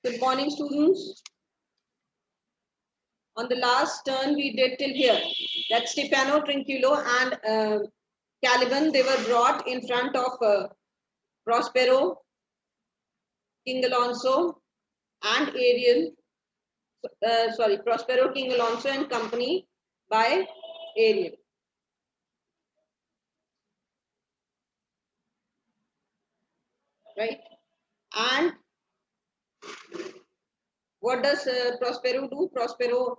Good morning, students. On the last turn, we did till here that Stefano, Trinculo, and Caliban, they were brought in front of Prospero, King Alonso, and Ariel. Prospero, King Alonso, and company by Ariel. Right? And what does Prospero do? Prospero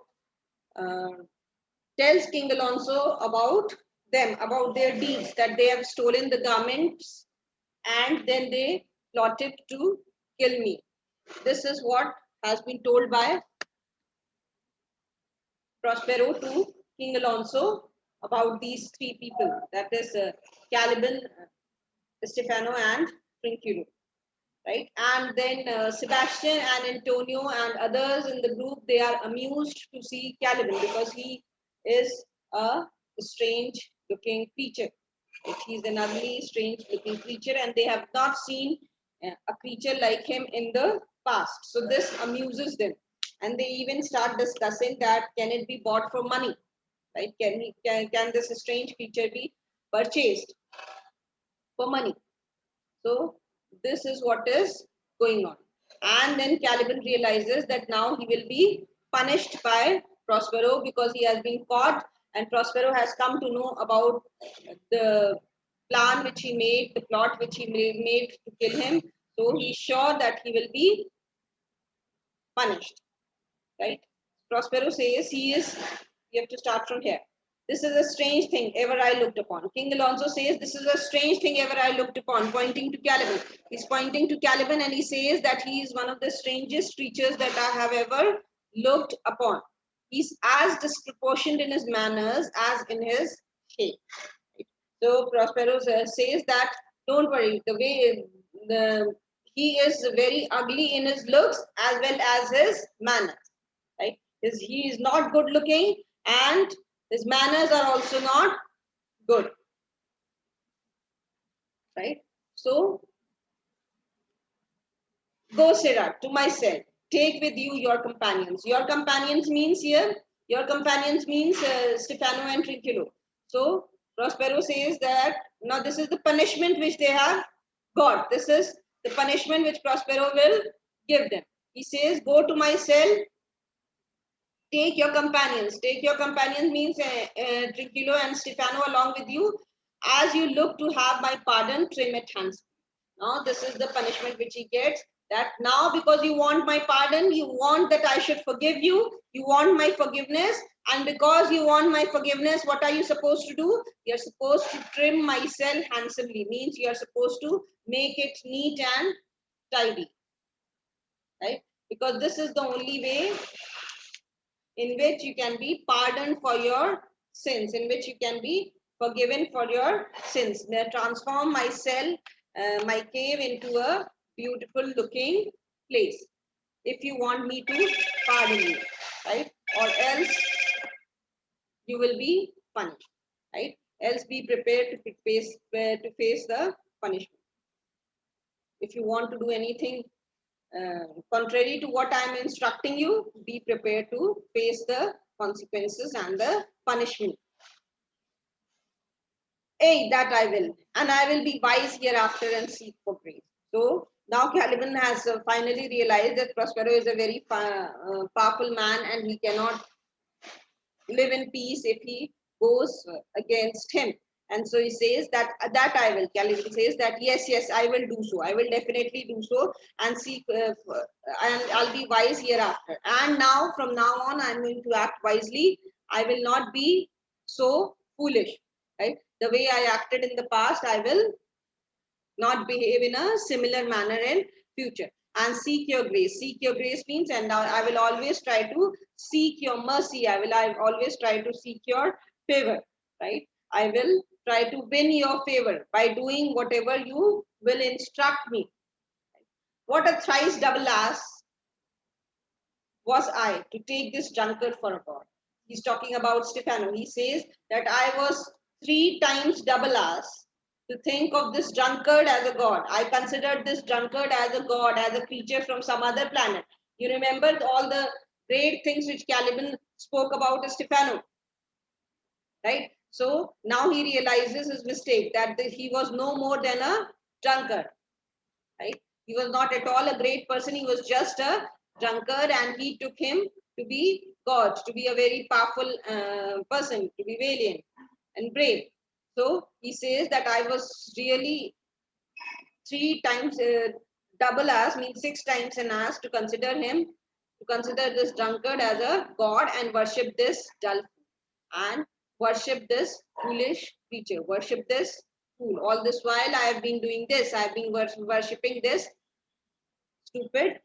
tells King Alonso about them, about their deeds, that they have stolen the garments and then they plotted to kill me. This is what has been told by Prospero to King Alonso about these three people, that is Caliban, Stefano, and Trinculo. Right? And then Sebastian and Antonio and others in the group, they are amused to see Caliban because he is a strange looking creature. Right? He's an ugly, strange looking creature, and they have not seen a creature like him in the past. So this amuses them, and they even start discussing that can it be bought for money? Right? Can this strange creature be purchased for money? So this is what is going on. And then Caliban realizes that now he will be punished by Prospero because he has been caught, and Prospero has come to know about the plan which he made, the plot which he made to kill him. So he's sure that he will be punished. Right? Prospero says you have to start from here. This is a strange thing ever I looked upon. King Alonso says, this is a strange thing ever I looked upon, pointing to Caliban. He's pointing to Caliban and he says that he is one of the strangest creatures that I have ever looked upon. He's as disproportioned in his manners as in his shape. So Prospero says that don't worry, the way he is very ugly in his looks as well as his manners. Right? He is not good looking and his manners are also not good. Right? So go, Sirach, to my cell. Take with you your companions. Your companions means here, your companions means Stefano and Trinculo. So Prospero says that now this is the punishment which they have got. This is the punishment which Prospero will give them. He says, go to my cell, take your companions. Take your companions means Trinculo and Stefano along with you. As you look to have my pardon, trim it handsomely. Now, this is the punishment which he gets. That now, because you want my pardon, you want that I should forgive you, you want my forgiveness, and because you want my forgiveness, what are you supposed to do? You're supposed to trim myself handsomely, means you're supposed to make it neat and tidy. Right? Because this is the only way in which you can be pardoned for your sins, in which you can be forgiven for your sins. May transform my cell, my cave into a beautiful looking place. If you want me to pardon you, right? Or else you will be punished, right? Else be prepared to face the punishment. If you want to do anything contrary to what I am instructing you, be prepared to face the consequences and the punishment. That I will, and I will be wise hereafter and seek for grace. So now Caliban has finally realized that Prospero is a very powerful man and he cannot live in peace if he goes against him. And so he says that I will. Caliban says that yes, I will do so. I will definitely do so and seek, and I'll be wise hereafter. And now, from now on, I'm going to act wisely. I will not be so foolish. Right? The way I acted in the past, I will not behave in a similar manner in future. And seek your grace. Seek your grace means, and I will always try to seek your mercy. I always try to seek your favor. Right? I will try to win your favor by doing whatever you will instruct me. What a thrice double ass was I to take this drunkard for a god. He's talking about Stefano. He says that I was 3 times double ass to think of this drunkard as a god. I considered this drunkard as a god, as a creature from some other planet. You remember all the great things which Caliban spoke about Stephano, right? So now he realizes his mistake, that he was no more than a drunkard, right? He was not at all a great person. He was just a drunkard, and he took him to be God, to be a very powerful person, to be valiant and brave. So he says that I was really three times double as, means six times an ass, to consider him, to consider this drunkard as a god and worship this dull and worship this foolish creature, worship this fool. All this while I have been doing this, I have been worshipping this stupid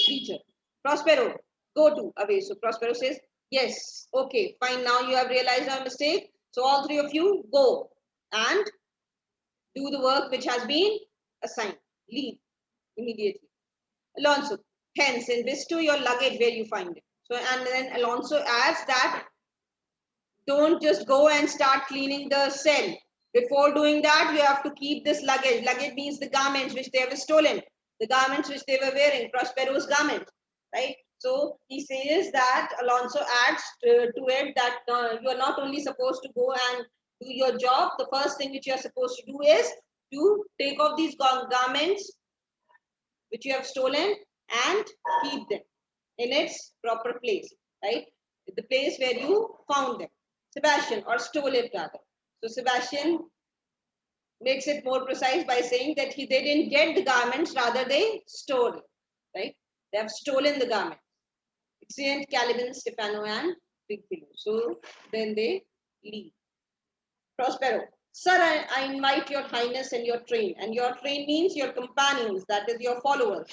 creature. Prospero, go to away. So Prospero says, yes, okay, fine. Now you have realized our mistake. So all three of you go and do the work which has been assigned. Leave immediately. Alonso, hence, and bestow your luggage where you find it. So, and then Alonso adds that don't just go and start cleaning the cell. Before doing that, you have to keep this luggage. Luggage means the garments which they have stolen, the garments which they were wearing, Prospero's garments, right? So he says that Alonso adds to it that you are not only supposed to go and do your job, the first thing which you are supposed to do is to take off these garments which you have stolen and keep them in its proper place, right? The place where you found them. Sebastian, or stole it rather. So Sebastian makes it more precise by saying that they didn't get the garments, rather they stole it, right? They have stolen the garments. Exeunt Caliban, Stephano, and Trinquilo. So then they leave. Prospero, sir, I invite your highness and your train. And your train means your companions, that is your followers,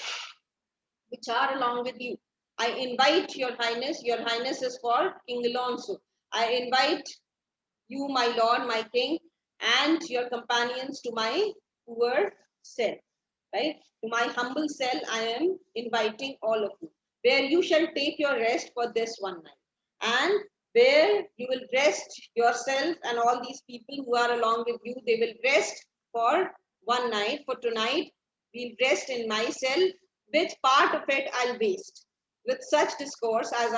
which are along with you. I invite your highness. Your highness is for King Alonso. I invite you, my lord, my king, and your companions to my poor cell, right? To my humble cell, I am inviting all of you, where you shall take your rest for this one night, and where you will rest yourself and all these people who are along with you, they will rest for one night. For tonight, we'll rest in my cell, which part of it I'll waste. With such discourse as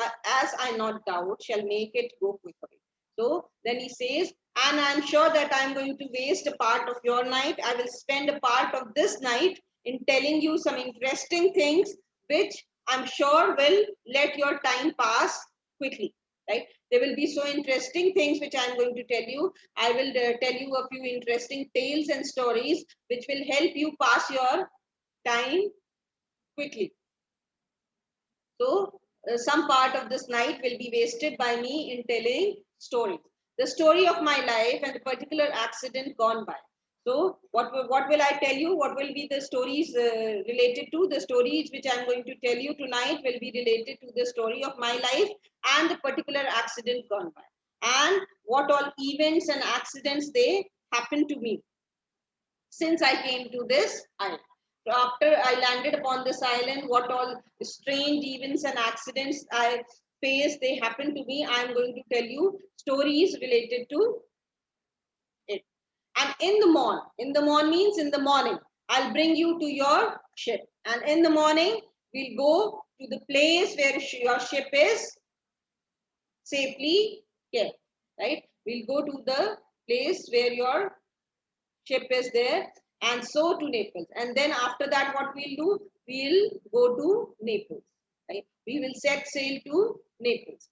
I not doubt shall make it go quickly. So then he says, and I'm sure that I'm going to waste a part of your night. I will spend a part of this night in telling you some interesting things, which I'm sure will let your time pass quickly, right? There will be so interesting things which I'm going to tell you. I will tell you a few interesting tales and stories which will help you pass your time quickly. So some part of this night will be wasted by me in telling stories. The story of my life and the particular accident gone by. So what will I tell you? What will be the stories related to? The stories which I am going to tell you tonight will be related to the story of my life and the particular accident gone by. And what all events and accidents they happened to me since I came to this island. So after I landed upon this island, what all strange events and accidents I faced, they happened to me. I am going to tell you stories related to it. And in the morning means in the morning, I'll bring you to your ship. And in the morning, we'll go to the place where your ship is safely kept, right? We'll go to the place where your ship is there, and so to Naples. And then after that, what we'll do, we'll go to Naples, right? We will set sail to Naples.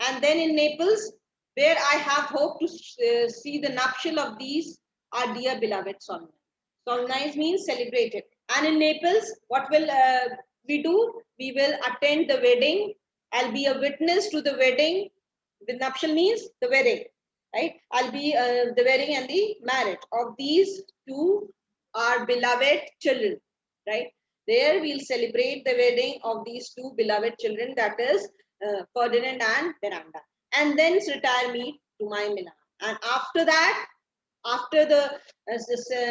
And then in Naples, where I have hope to see the nuptial of these our dear beloved Solemnize. Solemnize means celebrated. And in Naples, what will we do? We will attend the wedding. I'll be a witness to the wedding. The nuptial means the wedding, right? I'll be the wedding and the marriage of these two our beloved children, right? There we'll celebrate the wedding of these two beloved children, that is Ferdinand and Miranda. And then retire me to my Milan. And after that, after the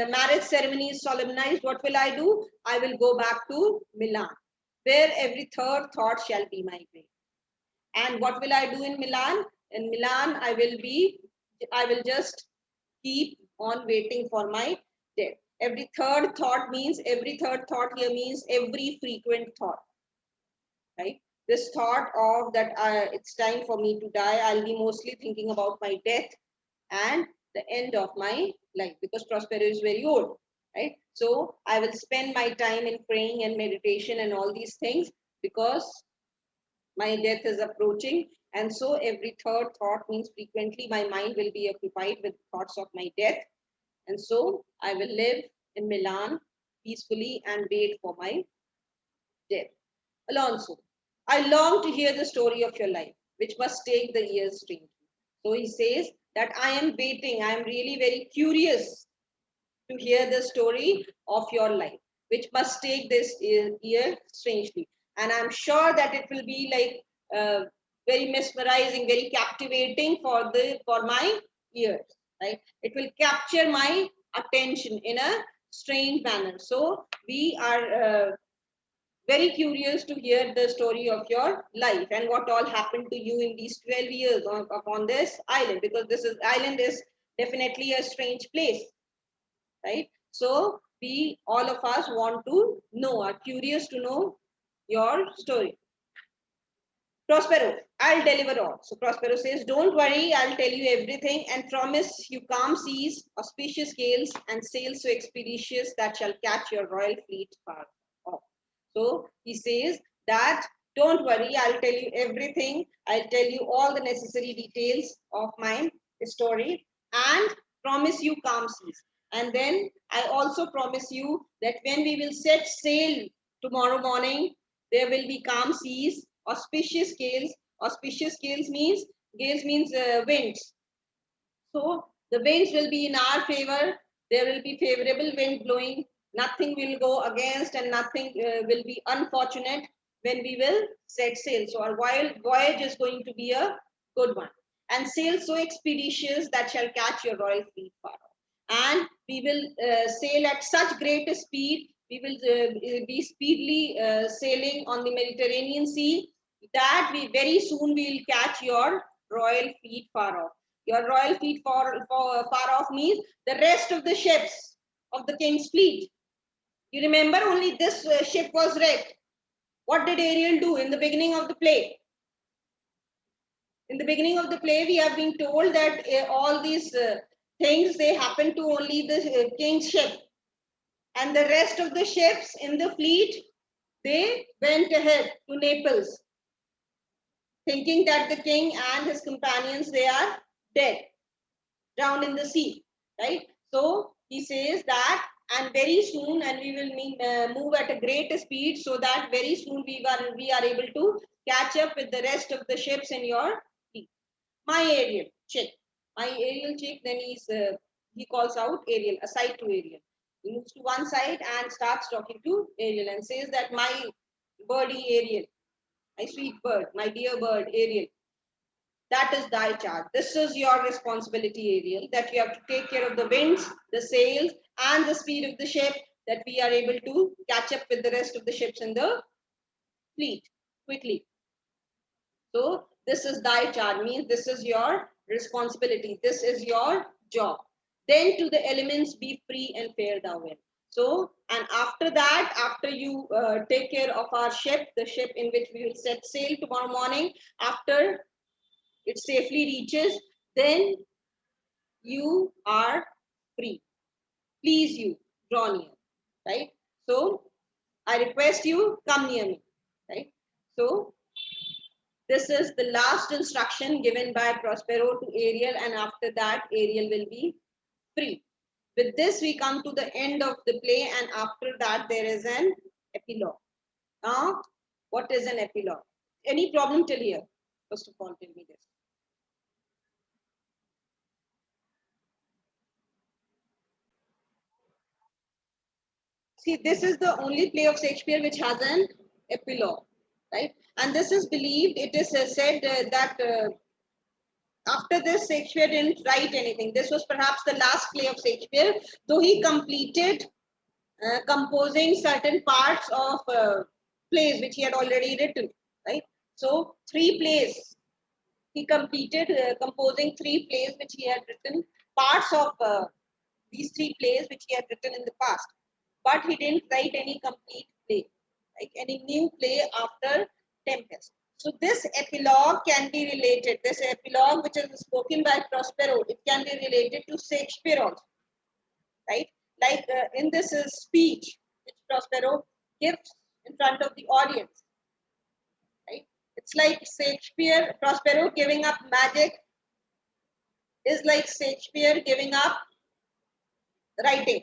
marriage ceremony is solemnized, what will I do? I will go back to Milan, where every third thought shall be my grave. And what will I do in Milan? In Milan, I will just keep on waiting for my death. Every third thought means, every third thought here means every frequent thought, right? This thought of that it's time for me to die, I'll be mostly thinking about my death and the end of my life, because Prospero is very old, right? So I will spend my time in praying and meditation and all these things, because my death is approaching. And so every third thought means frequently my mind will be occupied with thoughts of my death. And so I will live in Milan peacefully and wait for my death. Alonso, I long to hear the story of your life, which must take the years strangely. So he says that I am waiting, I am really very curious to hear the story of your life, which must take this year strangely. And I'm sure that it will be like very mesmerizing, very captivating for my ears, right? It will capture my attention in a strange manner. So we are very curious to hear the story of your life and what all happened to you in these 12 years upon this island, because this island is definitely a strange place, right? So we, all of us, want to know, are curious to know your story. Prospero, I'll deliver all. So Prospero says, don't worry, I'll tell you everything and promise you calm seas, auspicious gales, and sails so expeditious that shall catch your royal fleet far off. So he says that don't worry, I'll tell you everything. I'll tell you all the necessary details of my story and promise you calm seas. And then I also promise you that when we will set sail tomorrow morning, there will be calm seas, auspicious gales. Auspicious gales means winds. So the winds will be in our favor. There will be favorable wind blowing. Nothing will go against and nothing will be unfortunate when we will set sail. So our voyage is going to be a good one. And sail so expeditious that shall catch your royal fleet far off. And we will sail at such great a speed. We will be speedily sailing on the Mediterranean Sea, that we very soon will catch your royal fleet far off. Your royal fleet far off means the rest of the ships of the king's fleet. You remember only this ship was wrecked. What did Ariel do in the beginning of the play? In the beginning of the play, we have been told that all these things, they happen to only the king's ship. And the rest of the ships in the fleet, they went ahead to Naples, thinking that the king and his companions, they are dead, drowned in the sea, right? So he says that, and very soon, and we will move at a great speed, so that very soon we are able to catch up with the rest of the ships in your fleet. My Ariel, check. My Ariel, check. Then he calls out Ariel, aside to Ariel. He moves to one side and starts talking to Ariel and says that my birdie Ariel, my sweet bird, my dear bird Ariel, that is thy charge. This is your responsibility, Ariel, that you have to take care of the winds, the sails, and the speed of the ship, that we are able to catch up with the rest of the ships in the fleet quickly. So this is thy charge, means this is your responsibility. This is your job. Then to the elements be free and fare thou well. So, and after that, after you take care of our ship, the ship in which we will set sail tomorrow morning, after it safely reaches, then you are free. Please you, draw near, right? So I request you, come near me, right? So this is the last instruction given by Prospero to Ariel, and after that, Ariel will be free. With this, we come to the end of the play, and after that, there is an epilogue. Now, what is an epilogue? Any problem till here? First of all, tell me this. See, this is the only play of Shakespeare which has an epilogue, right? And this is believed, it is said that after this, Shakespeare didn't write anything. This was perhaps the last play of Shakespeare, though he completed composing certain parts of plays which he had already written, right? So, 3 plays. He completed composing 3 plays which he had written parts of these three plays which he had written in the past, but he didn't write any complete play, like any new play after Tempest. So this epilogue can be related. This epilogue, which is spoken by Prospero, it can be related to Shakespeare also, right? Like in this speech which Prospero gives in front of the audience, right? It's like Shakespeare, Prospero giving up magic is like Shakespeare giving up writing.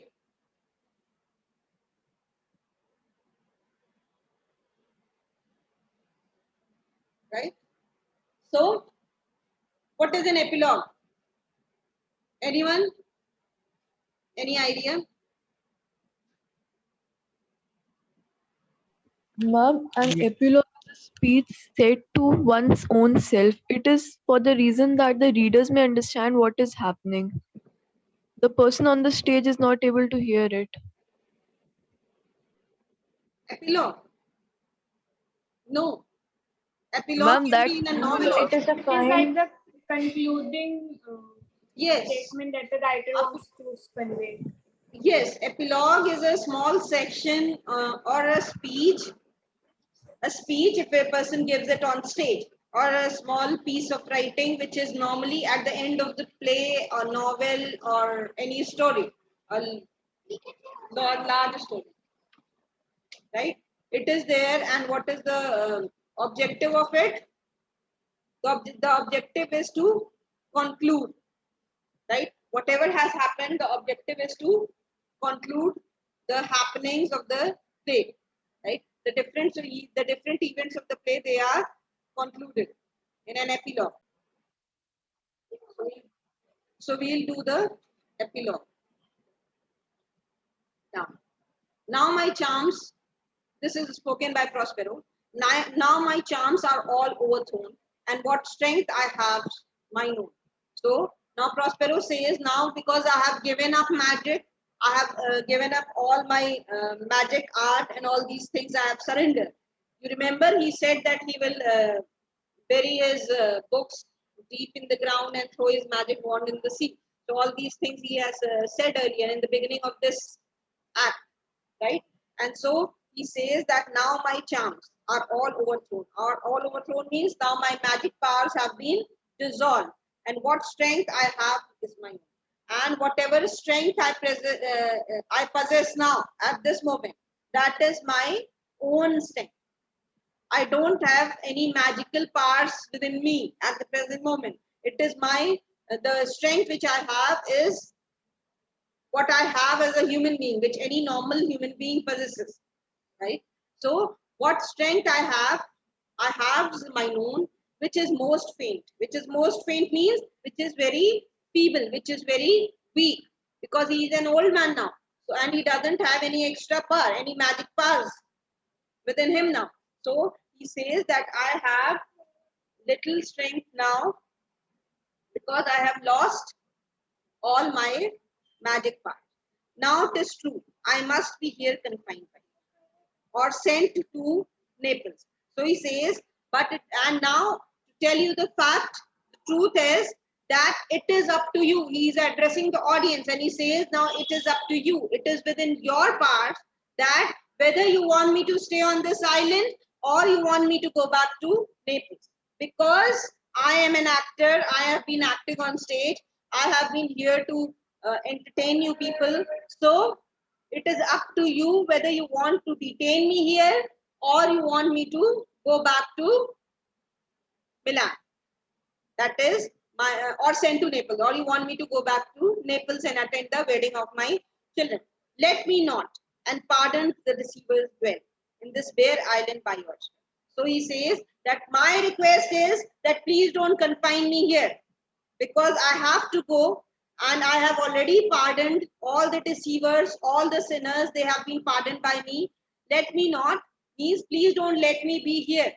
Right? So, what is an epilogue? Anyone? Any idea? Ma'am, an epilogue is a speech said to one's own self. It is for the reason that the readers may understand what is happening. The person on the stage is not able to hear it. Epilogue? No. Epilogue Ma'am, can that be in a novel It also. is like the concluding Yes. statement that the writer wants to convey. Yes, epilogue is a small section or a speech if a person gives it on stage, or a small piece of writing which is normally at the end of the play or novel or any story, a large story, right? It is there, and what is the objective of it? The objective is to conclude, right? Whatever has happened, the objective is to conclude the happenings of the play, right? The different events of the play, they are concluded in an epilogue. So we'll do the epilogue now. Now my charms, this is spoken by Prospero. Now my charms are all overthrown, and what strength I have, mine own. So now Prospero says, now because I have given up magic, I have given up all my magic art and all these things I have surrendered. You remember he said that he will bury his books deep in the ground and throw his magic wand in the sea. So all these things he has said earlier in the beginning of this act, right? And so he says that now my charms are all overthrown. All overthrown means now my magic powers have been dissolved, and what strength I have is mine. And whatever strength I possess now at this moment, that is my own strength. I don't have any magical powers within me at the present moment. It is the strength which I have is what I have as a human being, which any normal human being possesses, right? So what strength I have is my own, which is most faint. Which is most faint means which is very feeble, which is very weak, because he is an old man now. So and he doesn't have any extra power, any magic powers within him now. So he says that I have little strength now because I have lost all my magic powers. Now it is true, I must be here confined by or sent to Naples. So he says, and now to tell you the fact, the truth is that it is up to you. He is addressing the audience and he says, now it is up to you. It is within your part that whether you want me to stay on this island or you want me to go back to Naples. Because I am an actor, I have been acting on stage, I have been here to entertain you people. So it is up to you whether you want to detain me here or you want me to go back to Milan. That is or send to Naples, or you want me to go back to Naples and attend the wedding of my children. Let me not, and pardon the deceivers dwell in this bare island by yours. So he says that my request is that please don't confine me here, because I have to go, and I have already pardoned all the deceivers, all the sinners, they have been pardoned by me. Let me not, means please don't let me be here,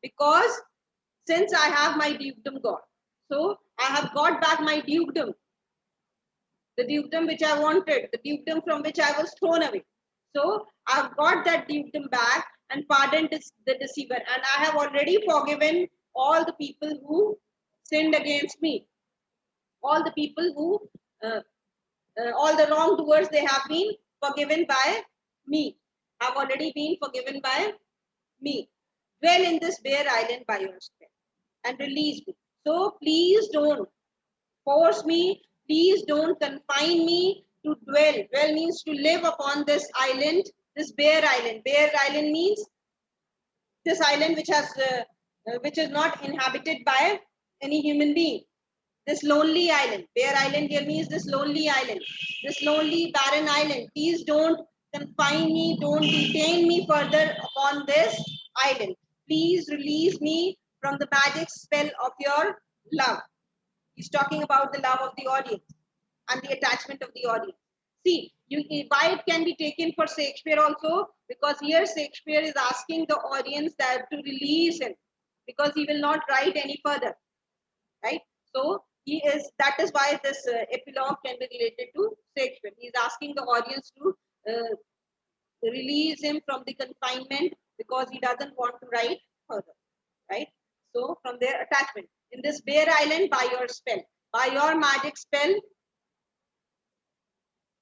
because since I have my dukedom gone. So I have got back my dukedom, the dukedom which I wanted, the dukedom from which I was thrown away. So I've got that dukedom back and pardoned the deceiver, and I have already forgiven all the people who sinned against me. All the people who, all the wrongdoers, they have been forgiven by me, have already been forgiven by me. Dwell in this bare island by yourself and release me. So please don't force me. Please don't confine me to dwell. Dwell means to live upon this island, this bare island. Bare island means this island which is not inhabited by any human being. This lonely island. Bare island here means this lonely island, this lonely barren island. Please don't confine me, don't detain me further upon this island. Please release me from the magic spell of your love. He's talking about the love of the audience and the attachment of the audience. See, why it can be taken for Shakespeare also, because here Shakespeare is asking the audience that to release him, because he will not write any further, right? So that is why this epilogue can be related to Shakespeare. He is asking the audience to release him from the confinement because he doesn't want to write further, right? So from their attachment in this bare island, by your spell, by your magic spell,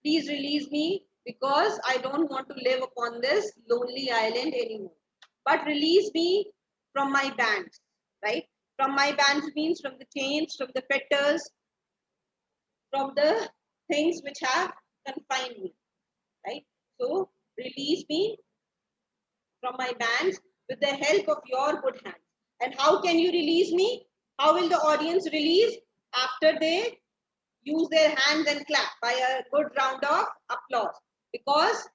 please release me, because I don't want to live upon this lonely island anymore. But release me from my bands, right? From my bands means from the chains, from the fetters, from the things which have confined me, right? So release me from my bands with the help of your good hands. And how can you release me? How will the audience release? After they use their hands and clap by a good round of applause. Because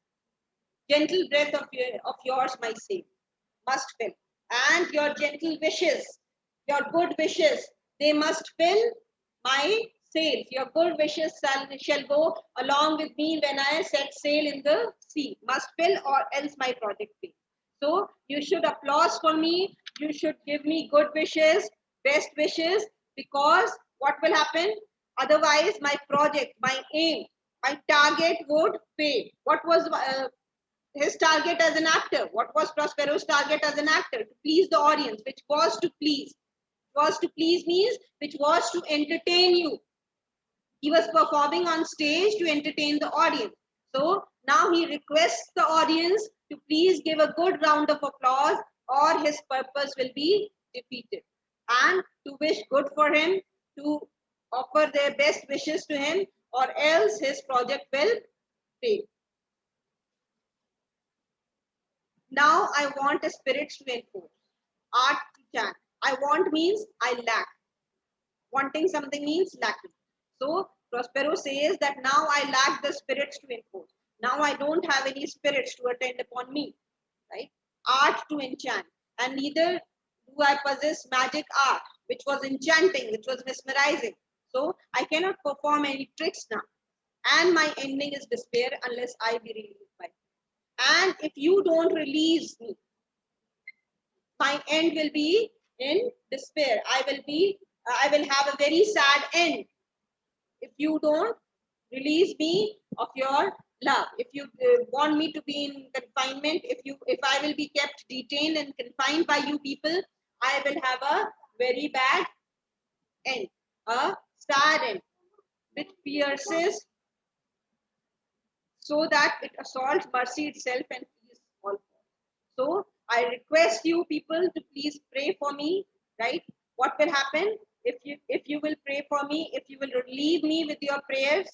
gentle breath of yours, my saint, must fill. And your gentle wishes, your good wishes, they must fill my sails. Your good wishes shall go along with me when I set sail in the sea. Must fill, or else my project fail. So you should applause for me. You should give me good wishes, best wishes, because what will happen? Otherwise, my project, my aim, my target would fail. What was his target as an actor? What was Prospero's target as an actor? To please the audience, which was to please. Was to please means which was to entertain you. He was performing on stage to entertain the audience. So now he requests the audience to please give a good round of applause, or his purpose will be defeated. And to wish good for him, to offer their best wishes to him, or else his project will fail. Now I want a spirit to enforce, art to chant. I want means I lack. Wanting something means lacking. So Prospero says that now I lack the spirits to enforce. Now I don't have any spirits to attend upon me, right? Art to enchant. And neither do I possess magic art, which was enchanting, which was mesmerizing. So I cannot perform any tricks now. And my ending is despair unless I be released by you. And if you don't release me, my end will be in despair. I will have a very sad end if you don't release me of your love. If you want me to be in confinement, if I will be kept detained and confined by you people, I will have a very bad end, a sad end, which pierces so that it assaults mercy itself and peace all. So I request you people to please pray for me, right? What will happen if you will pray for me, if you will relieve me with your prayers,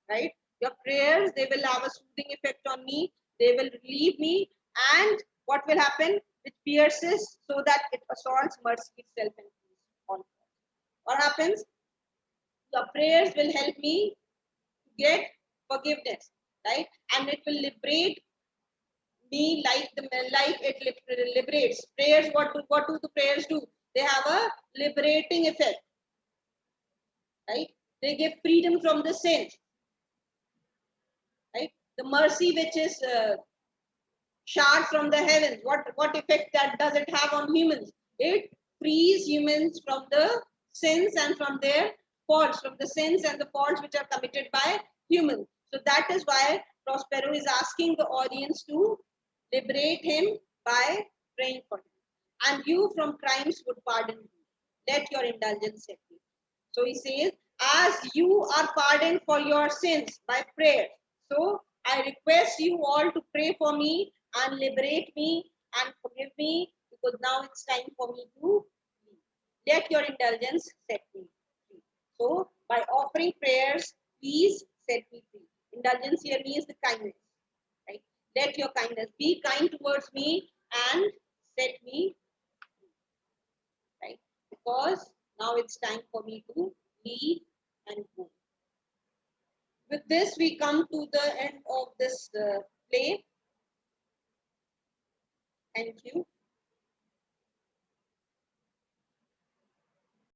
right? Your prayers, they will have a soothing effect on me. They will relieve me, and what will happen? It pierces so that it assaults mercy itself and peace all. What happens? Your prayers will help me to get forgiveness, right? And it will liberate me like it liberates. Prayers, what do the prayers do? They have a liberating effect, right? They give freedom from the sin, right? The mercy which is showered from the heavens, what effect that does it have on humans? It frees humans from the sins and from their faults, from the sins and the faults which are committed by humans. So that is why Prospero is asking the audience to liberate him by praying for him. And you from crimes would pardon you. Let your indulgence set you. So he says, as you are pardoned for your sins by prayer. So I request you all to pray for me and liberate me and forgive me, because now it's time for me to leave. Let your indulgence set me free. So by offering prayers, please set me free. Indulgence here means the kindness, right? Let your kindness be kind towards me and set me free, right? Because now it's time for me to leave and go. With this, we come to the end of this play. Thank you.